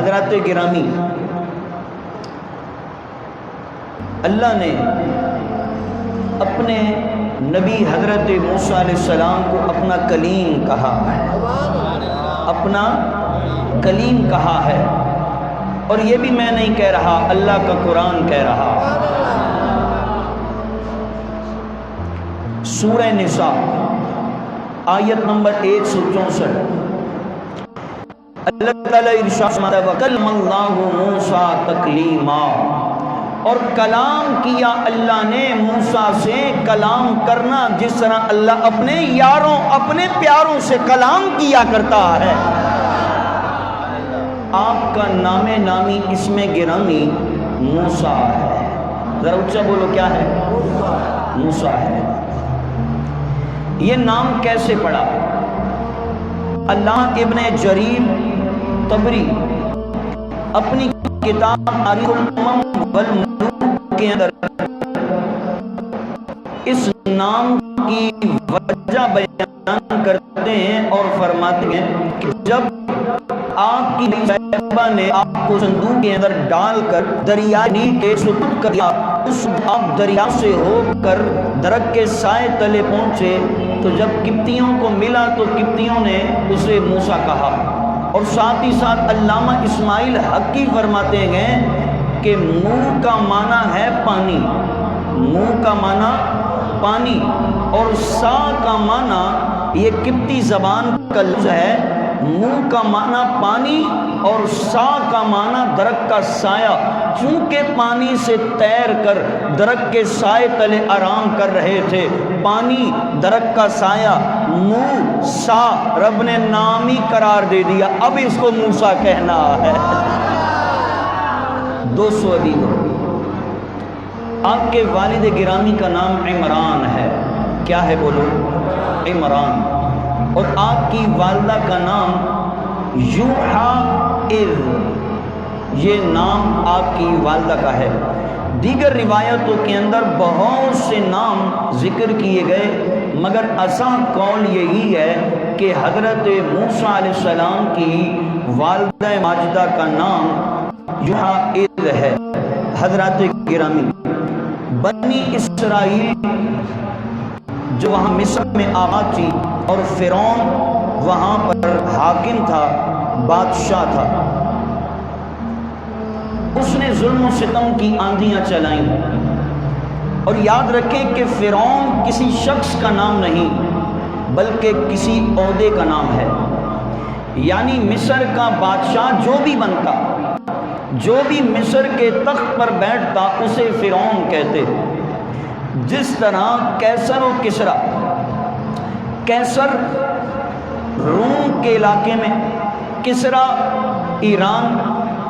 حضرات گرامی، اللہ نے اپنے نبی حضرت موسیٰ علیہ السلام کو اپنا کلیم کہا ہے، اپنا کلیم کہا ہے، اور یہ بھی میں نہیں کہہ رہا، اللہ کا قرآن کہہ رہا۔ سورہ نساء آیت نمبر 164، اللہ تعالیٰ ارشاد فرماتا ہے وَكَلَّمَ اللَّهُ مُوسَىٰ تَكْلِيمًا، اور کلام کیا اللہ نے موسیٰ سے، کلام کرنا جس طرح اللہ اپنے یاروں اپنے پیاروں سے کلام کیا کرتا ہے۔ آپ کا نام نامی اس میں گرامی موسیٰ ہے، ذرا اونچا بولو کیا ہے؟ موسیٰ ہے۔ یہ نام کیسے پڑا؟ اللہ ابن جریر طبری اپنی کتاب تاریخ الامم والملوک کے اندر اس نام کی وجہ بیان کرتے ہیں اور فرماتے ہیں کہ جب آپ کی صاحبہ نے آپ کو صندوق کے اندر ڈال کر دریائے نیل کے سپرد کر دیا، اس آپ دریا سے ہو کر درخت کے سائے تلے پہنچے، تو جب قبطیوں کو ملا تو قبطیوں نے اسے موسیٰ کہا۔ اور ساتھ ہی ساتھ علامہ اسماعیل حقی فرماتے ہیں کہ منہ کا معنی ہے پانی، منہ کا معنی پانی، اور سا کا معنی یہ قبطی زبان کا لفظ ہے، منہ کا معنی پانی اور سا کا معنی درخت کا سایہ۔ چونکہ پانی سے تیر کر درخت کے سائے تلے آرام کر رہے تھے، پانی درخت کا سایہ، منہ سا، رب نے نام ہی قرار دے دیا، اب اس کو موسیٰ کہنا ہے۔ 200 عدید آپ کے والد گرامی کا نام عمران ہے، کیا ہے بولو؟ عمران۔ اور آپ کی والدہ کا نام یوحائر، یہ نام آپ کی والدہ کا ہے۔ دیگر روایتوں کے اندر بہت سے نام ذکر کیے گئے، مگر اصح قول یہی ہے کہ حضرت موسیٰ علیہ السلام کی والدہ ماجدہ کا نام یوحائر ہے۔ حضرات گرامی، بنی اسرائیل جو وہاں مصر میں آباد تھی اور فرعون وہاں پر حاکم تھا، بادشاہ تھا، اس نے ظلم و ستم کی آندھیاں چلائیں۔ اور یاد رکھیں کہ فرعون کسی شخص کا نام نہیں بلکہ کسی عہدے کا نام ہے، یعنی مصر کا بادشاہ جو بھی بنتا، جو بھی مصر کے تخت پر بیٹھتا اسے فرعون کہتے۔ جس طرح کیسر و کسریٰ، کیسر روم کے علاقے میں، کسریٰ ایران،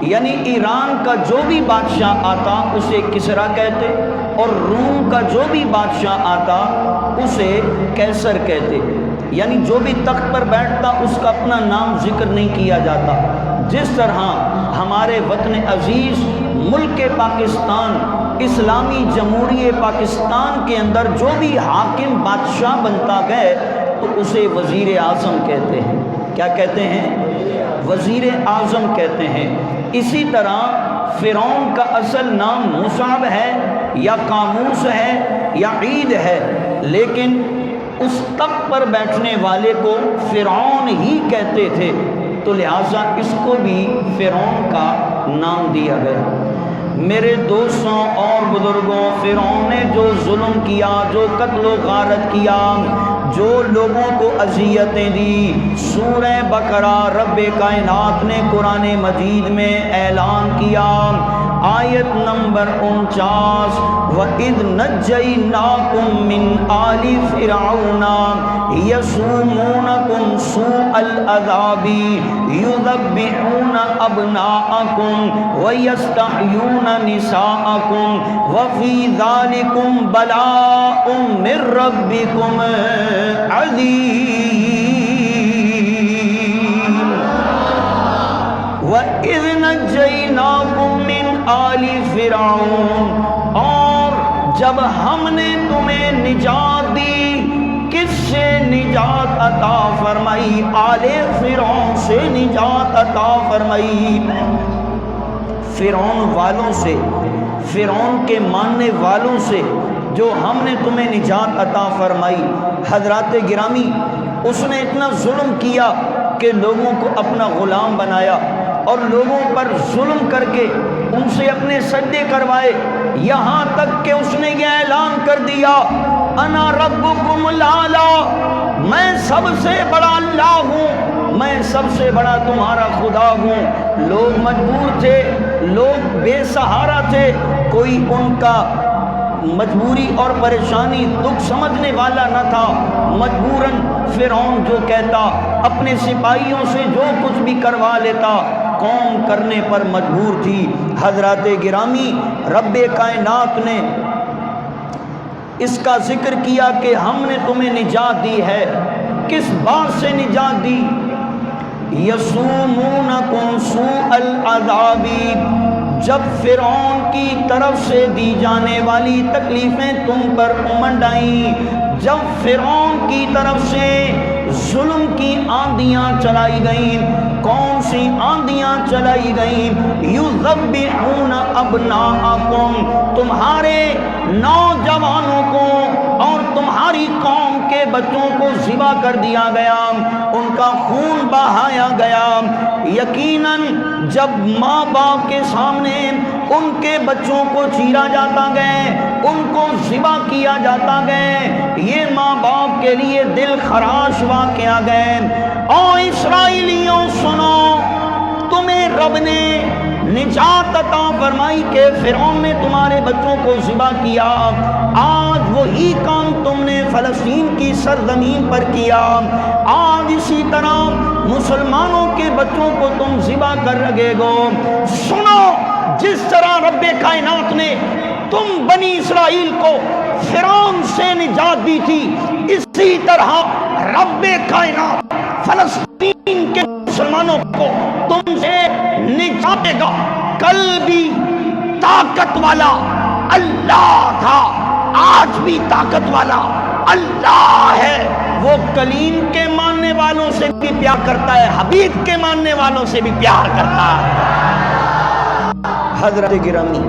یعنی ایران کا جو بھی بادشاہ آتا اسے کسریٰ کہتے، اور روم کا جو بھی بادشاہ آتا اسے کیسر کہتے، یعنی جو بھی تخت پر بیٹھتا اس کا اپنا نام ذکر نہیں کیا جاتا۔ جس طرح ہمارے وطن عزیز ملک پاکستان، اسلامی جمہوریہ پاکستان کے اندر جو بھی حاکم بادشاہ بنتا گئے تو اسے وزیر اعظم کہتے ہیں۔ کیا کہتے ہیں؟ وزیر اعظم کہتے ہیں۔ اسی طرح فرعون کا اصل نام مصعب ہے یا قاموس ہے یا عید ہے، لیکن اس تخت پر بیٹھنے والے کو فرعون ہی کہتے تھے، تو لہٰذا اس کو بھی فرعون کا نام دیا گیا۔ میرے دوستوں اور بزرگوں، فرعون نے جو ظلم کیا، جو قتل و غارت کیا، جو لوگوں کو اذیتیں دی، سورہ بقرہ رب کائنات نے قرآن مجید میں اعلان کیا، آیت نمبر 49، وَإِذْ نَجَّيْنَاكُمْ مِنْ آلِ فِرْعَوْنَ يَسُومُونَكُمْ سُوءَ الْعَذَابِ يُذَبِّحُونَ أَبْنَاءَكُمْ وَيَسْتَحْيُونَ نِسَاءَكُمْ وَفِي ذَلِكُمْ بَلَاءٌ مِّن رَّبِّكُمْ عَظِيمٌ۔ وَإِذْ نَجَّيْنَاكُمْ مِنْ آلِ فِرْعَوْنَ، اور جب ہم نے تمہیں نجات دی، کس سے نجات عطا فرمائی؟ آل فرعون سے نجات عطا فرمائی۔ فرعون والوں سے، فرعون کے ماننے والوں سے جو ہم نے تمہیں نجات عطا فرمائی۔ حضرات گرامی، اس نے اتنا ظلم کیا کہ لوگوں کو اپنا غلام بنایا اور لوگوں پر ظلم کر کے ان سے اپنے سجدے کروائے، یہاں تک کہ اس نے یہ اعلان کر دیا انا ربکم الاعلی، میں سب سے بڑا اللہ ہوں، میں سب سے بڑا تمہارا خدا ہوں۔ لوگ مجبور تھے، لوگ بے سہارا تھے، کوئی ان کا مجبوری اور پریشانی دکھ سمجھنے والا نہ تھا۔ مجبوراً فرعون جو کہتا، اپنے سپاہیوں سے جو کچھ بھی کروا لیتا، قوم کرنے پر مجبور تھی۔ حضرات گرامی، رب کائنات نے اس کا ذکر کیا کہ ہم نے تمہیں نجات دی ہے۔ کس بات سے نجات دی؟ یسومونکم سوء العذاب، جب فرعون کی طرف سے دی جانے والی تکلیفیں تم پر امنڈ آئیں، جب فرعون کی طرف سے ظلم کی آندیاں چلائی گئیں، کون سی آندیاں چلائی گئیں؟ یذبحون ابناءکم، تمہارے نوجوانوں کو اور تمہاری قوم کے بچوں کو ذبح کر دیا گیا، ان کا خون بہایا گیا۔ یقیناً جب ماں باپ کے سامنے ان کے بچوں کو چیرا جاتا گئے، ان کو ذبح کیا جاتا گئے، یہ ماں باپ کے لیے دل خراش واقعہ گئے۔ او اسرائیلیوں سنو، تمہیں رب نے نجات عطا فرمائی کہ فرعون نے تمہارے بچوں کو ذبح کیا، آج وہی کام تم نے فلسطین کی سرزمین پر کیا، آج اسی طرح مسلمانوں کے بچوں کو تم ذبح کر رہے ہو۔ سنو، جس طرح رب کائنات نے تم بنی اسرائیل کو فرعون سے نجات دی تھی، اسی طرح رب کائنات فلسطین کے مسلمانوں کو تم سے نجات دے گا۔ کل بھی طاقت والا اللہ تھا، آج بھی طاقت والا اللہ ہے۔ وہ کلیم کے ماننے والوں سے بھی پیار کرتا ہے، حبیب کے ماننے والوں سے بھی پیار کرتا ہے۔ حضرت گرامی،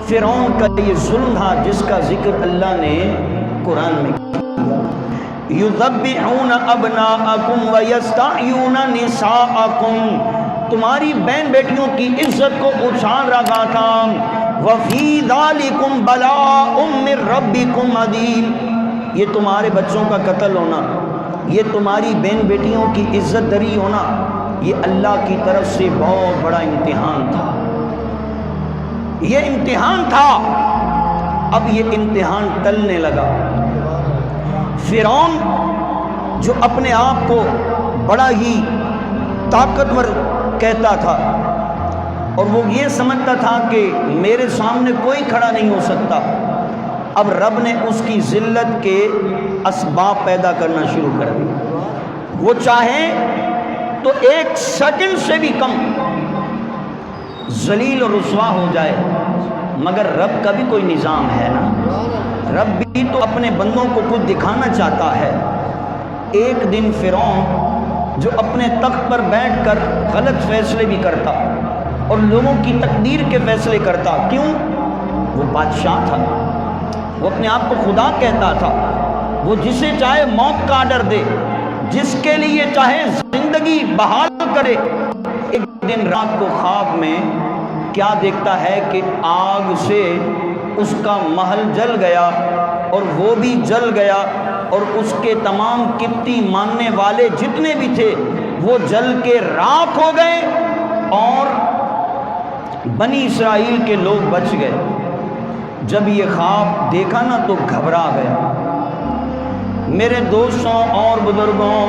فرعون کا یہ ظلم تھا جس کا ذکر اللہ نے قرآن میں کیا۔ یذبحون ابناءکم ویستحیون نساءکم، تمہاری بہن بیٹیوں کی عزت کو اچھال رہا تھا۔ وفی ذالکم بلاء من ربکم عظیم، یہ تمہارے بچوں کا قتل ہونا، یہ تمہاری بہن بیٹیوں کی عزت دری ہونا، یہ اللہ کی طرف سے بہت بڑا امتحان تھا، یہ امتحان تھا۔ اب یہ امتحان ٹلنے لگا۔ فرعون جو اپنے آپ کو بڑا ہی طاقتور کہتا تھا اور وہ یہ سمجھتا تھا کہ میرے سامنے کوئی کھڑا نہیں ہو سکتا، اب رب نے اس کی ذلت کے اسباب پیدا کرنا شروع کر دی۔ وہ چاہے تو ایک سیکنڈ سے بھی کم ذلیل اور رسوا ہو جائے، مگر رب کا بھی کوئی نظام ہے نا، رب بھی تو اپنے بندوں کو کچھ دکھانا چاہتا ہے۔ ایک دن فرعون جو اپنے تخت پر بیٹھ کر غلط فیصلے بھی کرتا اور لوگوں کی تقدیر کے فیصلے کرتا، کیوں؟ وہ بادشاہ تھا، وہ اپنے آپ کو خدا کہتا تھا، وہ جسے چاہے موت کا آرڈر دے، جس کے لیے چاہے زندگی بحال کرے۔ ایک دن رات کو خواب میں کیا دیکھتا ہے کہ آگ سے اس کا محل جل گیا اور وہ بھی جل گیا، اور اس کے تمام قبطی ماننے والے جتنے بھی تھے وہ جل کے راکھ ہو گئے، اور بنی اسرائیل کے لوگ بچ گئے۔ جب یہ خواب دیکھا نا تو گھبرا گیا۔ میرے دوستوں اور بزرگوں،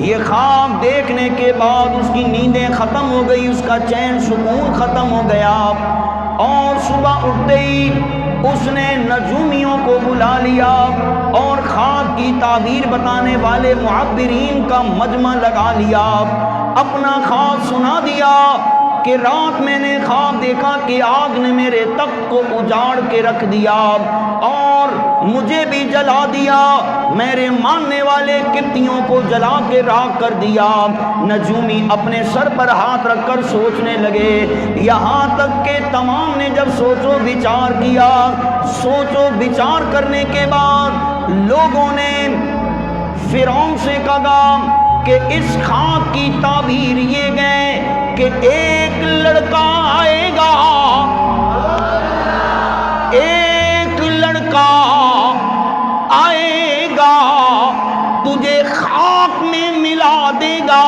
یہ خواب دیکھنے کے بعد اس کی نیندیں ختم ہو گئی، اس کا چین سکون ختم ہو گیا، اور صبح اٹھتے ہی اس نے نجومیوں کو بلا لیا اور خواب کی تعبیر بتانے والے معبرین کا مجمع لگا لیا، اپنا خواب سنا دیا کہ رات میں نے خواب دیکھا کہ آگ نے میرے تخت کو اجاڑ کے رکھ دیا، اور مجھے بھی جلا دیا، میرے ماننے والے قبطیوں کو جلا کے راکھ کر دیا۔ نجومی اپنے سر پر ہاتھ رکھ کر سوچنے لگے، یہاں تک کہ تمام نے جب سوچ و بچار کیا، سوچ و بچار کرنے کے بعد لوگوں نے فرعون سے کہا کہ اس خاک کی تعبیر یہ گئے کہ ایک لڑکا آئے گا، ایک لڑکا آئے گا، تجھے خاک میں ملا دے گا۔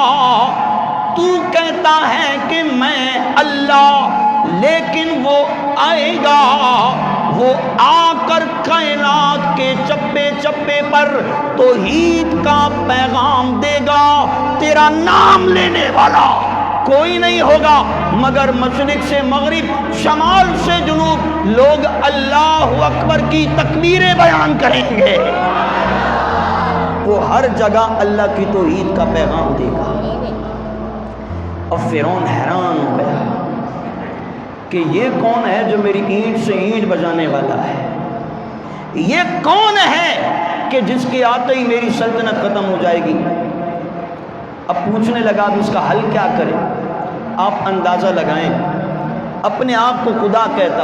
تو کہتا ہے کہ میں اللہ، لیکن وہ آئے گا، وہ آ کر کائنات کے چپے چپے پر توحید کا پیغام دے گا۔ تیرا نام لینے والا کوئی نہیں ہوگا مگر مشرق سے مغرب، شمال سے جنوب لوگ اللہ اکبر کی تکبیریں بیان کریں گے۔ وہ ہر جگہ اللہ کی توحید کا پیغام دے گا۔ اور فرعون حیران ہو گیا کہ یہ کون ہے جو میری اینٹ سے اینٹ بجانے والا ہے؟ یہ کون ہے کہ جس کے آتے ہی میری سلطنت ختم ہو جائے گی؟ اب پوچھنے لگا اب اس کا حل کیا کرے؟ آپ اندازہ لگائیں، اپنے آپ کو خدا کہتا،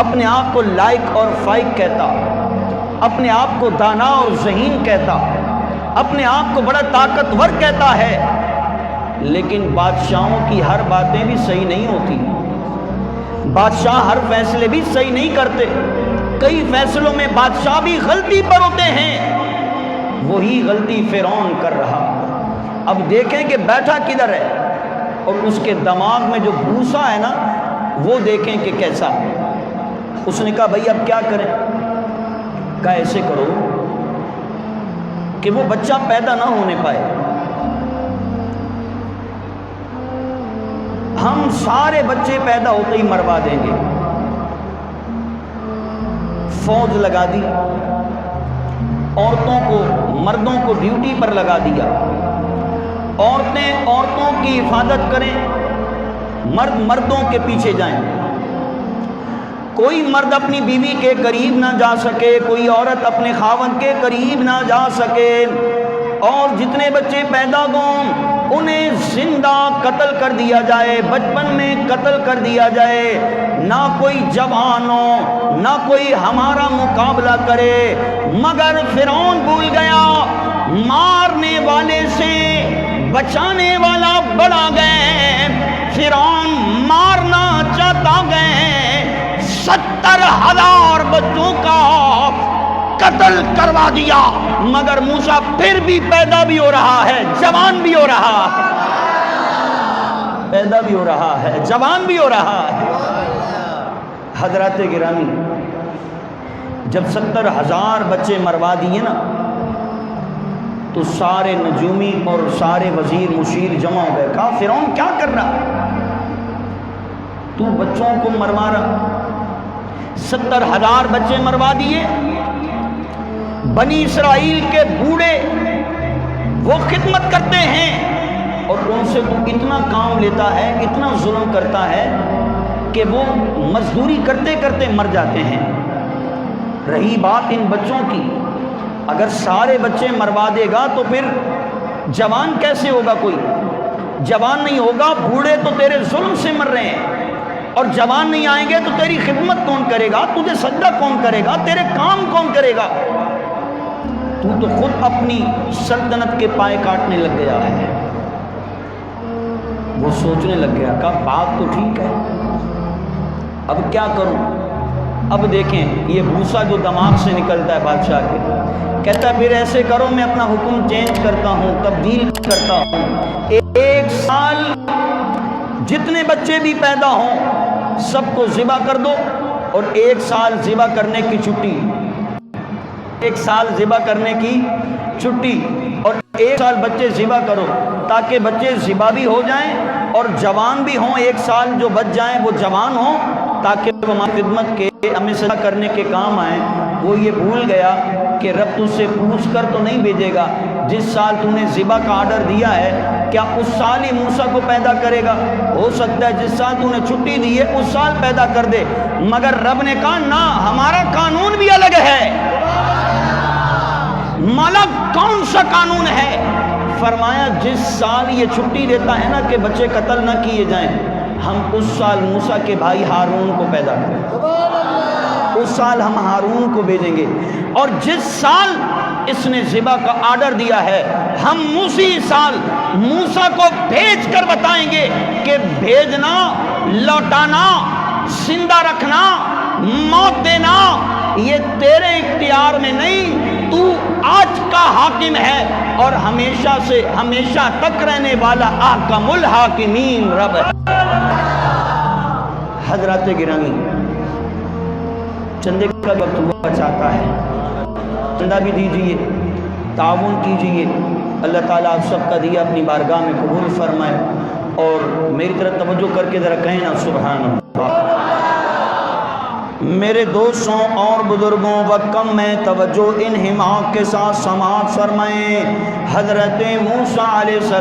اپنے آپ کو لائق اور فائق کہتا، اپنے آپ کو دانا اور ذہین کہتا، اپنے آپ کو بڑا طاقتور کہتا ہے، لیکن بادشاہوں کی ہر باتیں بھی صحیح نہیں ہوتی، بادشاہ ہر فیصلے بھی صحیح نہیں کرتے، کئی فیصلوں میں بادشاہ بھی غلطی پر ہوتے ہیں۔ وہی غلطی فرعون کر رہا۔ اب دیکھیں کہ بیٹھا کدھر ہے، اور اس کے دماغ میں جو بھوسا ہے نا وہ دیکھیں کہ کیسا۔ اس نے کہا بھائی اب کیا کریں؟ کہا ایسے کرو کہ وہ بچہ پیدا نہ ہونے پائے، ہم سارے بچے پیدا ہوتے ہی مروا دیں گے۔ فوج لگا دی، عورتوں کو مردوں کو ڈیوٹی پر لگا دیا، عورتیں عورتوں کی حفاظت کریں، مرد مردوں کے پیچھے جائیں، کوئی مرد اپنی بیوی کے قریب نہ جا سکے، کوئی عورت اپنے خاوند کے قریب نہ جا سکے، اور جتنے بچے پیدا ہوں انہیں زندہ قتل کر دیا جائے، بچپن میں قتل کر دیا جائے، نہ کوئی جوان ہو نہ کوئی ہمارا مقابلہ کرے۔ مگر فرعون بھول گیا، مارنے والے سے بچانے والا بڑا گئے، فرعون مارنا چاہتا گئے، 70,000 بچوں کا قتل کروا دیا، مگر موسیٰ پھر بھی پیدا بھی ہو رہا ہے، جوان بھی ہو رہا ہے، پیدا بھی ہو رہا ہے، جوان بھی ہو رہا ہے۔ حضرات گرامی، جب 70,000 بچے مروا دیے نا تو سارے نجومی اور سارے وزیر مشیر جمع ہو گئے، کہا فرعون کیا کر رہا؟ تو بچوں کو مروا رہا، 70,000 بچے مروا دیے۔ بنی اسرائیل کے بوڑھے وہ خدمت کرتے ہیں اور ان سے تو اتنا کام لیتا ہے، اتنا ظلم کرتا ہے کہ وہ مزدوری کرتے کرتے مر جاتے ہیں۔ رہی بات ان بچوں کی، اگر سارے بچے مروا دے گا تو پھر جوان کیسے ہوگا؟ کوئی جوان نہیں ہوگا، بوڑھے تو تیرے ظلم سے مر رہے ہیں، اور جوان نہیں آئیں گے تو تیری خدمت کون کرے گا؟ تجھے سجدہ کون کرے گا؟ تیرے کام کون کرے گا؟ تو خود اپنی سلطنت کے پائے کاٹنے لگ گیا ہے۔ وہ سوچنے لگ گیا، کہا بات تو ٹھیک ہے، اب کیا کروں؟ اب دیکھیں یہ بھوسا جو دماغ سے نکلتا ہے بادشاہ کے، کہتا ہے پھر ایسے کرو میں اپنا حکم چینج کرتا ہوں، تبدیل کرتا ہوں، 1 سال جتنے بچے بھی پیدا ہوں سب کو ذبح کر دو، اور 1 سال ذبح کرنے کی چھٹی، 1 سال ذبح کرنے کی چھٹی، اور 1 سال بچے ذبح کرو تاکہ بچے ذبح بھی ہو جائیں اور جوان بھی ہوں، 1 سال جو بچ جائیں وہ جوان ہوں تاکہ وہ ہماری خدمت کے ہمیں صدا کرنے کے کام آئیں۔ وہ یہ بھول گیا کہ رب تجھ سے پوچھ کر تو نہیں بھیجے گا، جس سال تو نے ذبح کا آرڈر دیا ہے کیا اس سال ہی موسیٰ کو پیدا کرے گا؟ ہو سکتا ہے جس سال تو نے چھٹی دی ہے اس سال پیدا کر دے، مگر رب نے کہا نہ، ہمارا قانون بھی الگ ہے۔ ملک کون سا قانون ہے؟ فرمایا جس سال یہ چھٹی دیتا ہے نا کہ بچے قتل نہ کیے جائیں، ہم اس سال موسیٰ کے بھائی ہارون کو پیدا کریں، اس سال ہم ہارون کو بھیجیں گے، اور جس سال اس نے ذبح کا آرڈر دیا ہے ہم اسی سال موسیٰ کو بھیج کر بتائیں گے کہ بھیجنا، لوٹانا، زندہ رکھنا، موت دینا یہ تیرے اختیار میں نہیں، تو آج کا حاکم ہے اور ہمیشہ سے ہمیشہ تک رہنے والا احکم الحاکمین رب ہے۔ حضرات گرامی، چندے کا وقت ہوا چاہتا ہے، چندہ بھی دیجئے، تعاون کیجئے، اللہ تعالیٰ آپ سب کا دیا اپنی بارگاہ میں قبول فرمائے، اور میری طرف توجہ کر کے ذرا کہیں نا سبحان اللہ۔ میرے دوستوں اور بزرگوں وقت میں توجہ انہماک کے ساتھ سماعت فرمائیں۔ حضرت موسیٰ علیہ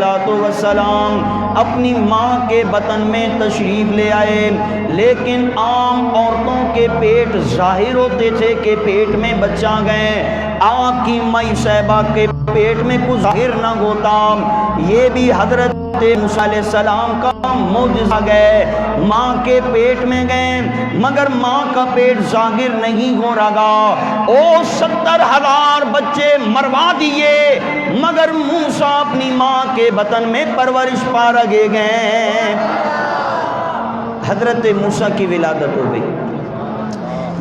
السلام اپنی ماں کے بطن میں تشریف لے آئے، لیکن عام عورتوں کے پیٹ ظاہر ہوتے تھے کہ پیٹ میں بچہ گئے، آپ کی مائی صاحبہ کے پیٹ میں کچھ ظاہر نہ ہوتا، یہ بھی حضرت موسیٰ علیہ السلام کا معجزہ گئے، ماں کے پیٹ میں گئے مگر ماں کا پیٹ ظاہر نہیں ہو رہا، او 70,000 بچے مروا دیے مگر موسیٰ اپنی ماں کے بطن میں پرورش پا رہے گئے۔ حضرت موسیٰ کی ولادت ہو گئی۔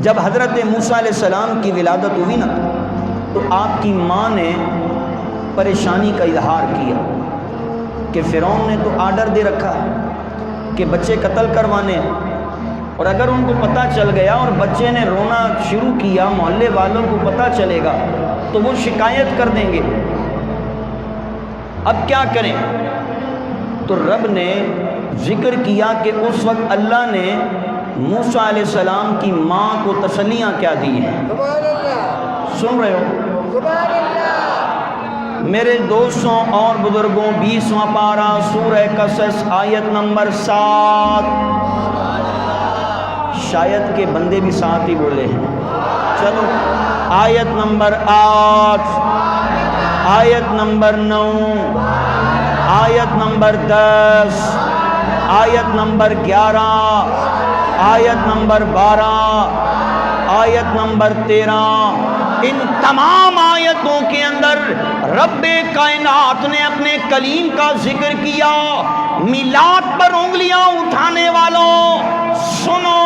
جب حضرت موسیٰ علیہ السلام کی ولادت ہوئی نا تو آپ کی ماں نے پریشانی کا اظہار کیا کہ فرعون نے تو آرڈر دے رکھا ہے کہ بچے قتل کروانے ہیں، اور اگر ان کو پتہ چل گیا اور بچے نے رونا شروع کیا، محلے والوں کو پتہ چلے گا تو وہ شکایت کر دیں گے، اب کیا کریں؟ تو رب نے ذکر کیا کہ اس وقت اللہ نے موسیٰ علیہ السلام کی ماں کو تسلیاں کیا دی ہیں۔ سن رہے ہو میرے دوستوں اور بزرگوں؟ 20واں پارہ سورہ قصص آیت نمبر 7، شاید کے بندے بھی ساتھ ہی بولے ہیں، چلو آیت نمبر 8، آیت نمبر 9، آیت نمبر 10، آیت نمبر 11، آیت نمبر 12، آیت نمبر 13، ان تمام آیتوں کے اندر رب کائنات نے اپنے کلیم کا ذکر کیا۔ میلاد پر انگلیاں اٹھانے والوں سنو،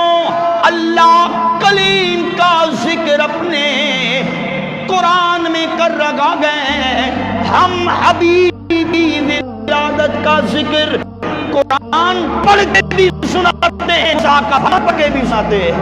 اللہ کلیم کا ذکر اپنے قرآن میں کر رکھا گئے، ہم حبیبی ولادت کا ذکر قرآن پڑھ کے بھی سناتے ہیں، پڑھ کے بھی سناتے ہیں۔